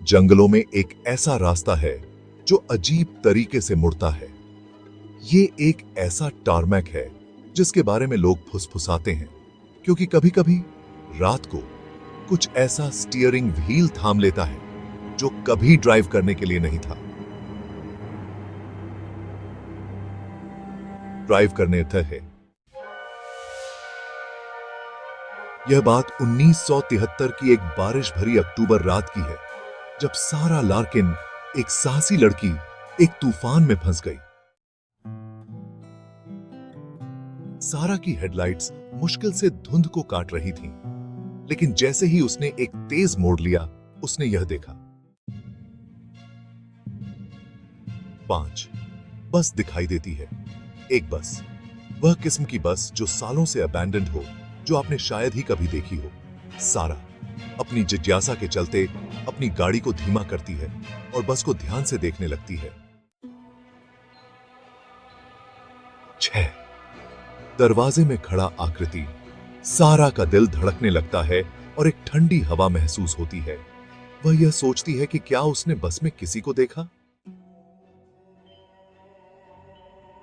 जंगलों में एक ऐसा रास्ता है जो अजीब तरीके से मुड़ता है। ये एक ऐसा टारमैक है जिसके बारे में लोग फुसफुसाते हैं, क्योंकि कभी-कभी रात को कुछ ऐसा स्टीयरिंग व्हील थाम लेता है जो कभी ड्राइव करने के लिए नहीं था। ड्राइव करने तय है। यह बात 1973 की एक बारिश भरी अक्टूबर रात की है, जब सारा लार्किन, एक साहसी लड़की, एक तूफान में फंस गई। सारा की हेडलाइट्स मुश्किल से धुंध को काट रही थीं, लेकिन जैसे ही उसने एक तेज मोड़ लिया, उसने यह देखा। 5 बस दिखाई देती है। एक बस, वह किस्म की बस जो सालों से अबैंडन्ड हो, जो आपने शायद ही कभी देखी हो। सारा अपनी जिज्ञासा के चलते अपनी गाड़ी को धीमा करती है और बस को ध्यान से देखने लगती है। 6 दरवाजे में खड़ा आकृति। सारा का दिल धड़कने लगता है और एक ठंडी हवा महसूस होती है। वह यह सोचती है कि क्या उसने बस में किसी को देखा।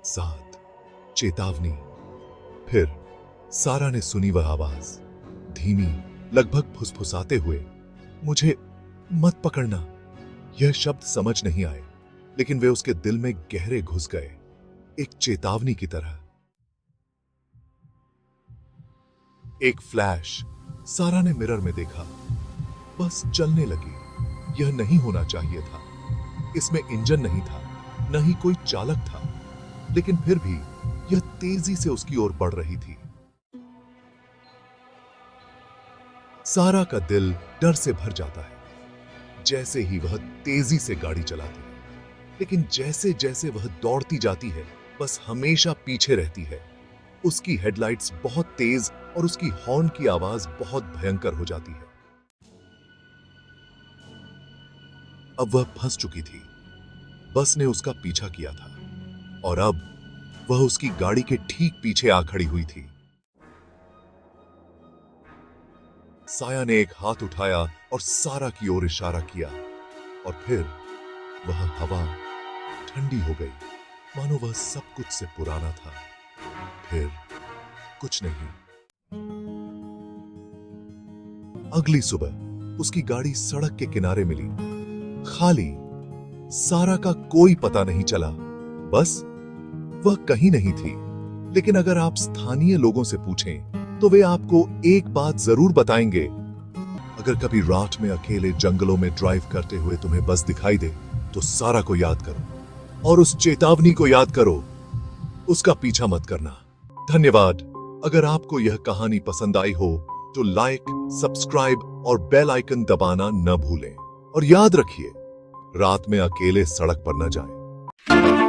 7 चेतावनी। फिर सारा ने सुनी वह आवाज, धीमी, लगभग फुसफुसाते हुए, मुझे मत पकड़ना। यह शब्द समझ नहीं आए, लेकिन वे उसके दिल में गहरे घुस गए, एक चेतावनी की तरह। एक फ्लैश। सारा ने मिरर में देखा। बस चलने लगी। यह नहीं होना चाहिए था। इसमें इंजन नहीं था, न ही कोई चालक था, लेकिन फिर भी यह तेजी से उसकी ओर बढ़ रही थी। सारा का दिल डर से भर जाता है जैसे ही वह तेजी से गाड़ी चलाती है, लेकिन जैसे जैसे वह दौड़ती जाती है, बस हमेशा पीछे रहती है। उसकी हेडलाइट्स बहुत तेज और उसकी हॉर्न की आवाज बहुत भयंकर हो जाती है। अब वह फंस चुकी थी। बस ने उसका पीछा किया था और अब वह उसकी गाड़ी के ठीक पीछे आ खड़ी हुई थी। साया ने एक हाथ उठाया और सारा की ओर इशारा किया, और फिर वह हवा ठंडी हो गई, मानो वह सब कुछ से पुराना था। फिर कुछ नहीं। अगली सुबह उसकी गाड़ी सड़क के किनारे मिली, खाली। सारा का कोई पता नहीं चला। बस वह कहीं नहीं थी, लेकिन अगर आप स्थानीय लोगों से पूछें तो वे आपको एक बात जरूर बताएंगे। अगर कभी रात में अकेले जंगलों में ड्राइव करते हुए तुम्हें बस दिखाई दे, तो सारा को याद करो और उस चेतावनी को याद करो। उसका पीछा मत करना। धन्यवाद। अगर आपको यह कहानी पसंद आई हो तो लाइक, सब्सक्राइब और बेल आइकन दबाना न भूलें। और याद रखिए, रात में अकेले सड़क पर न जाएं।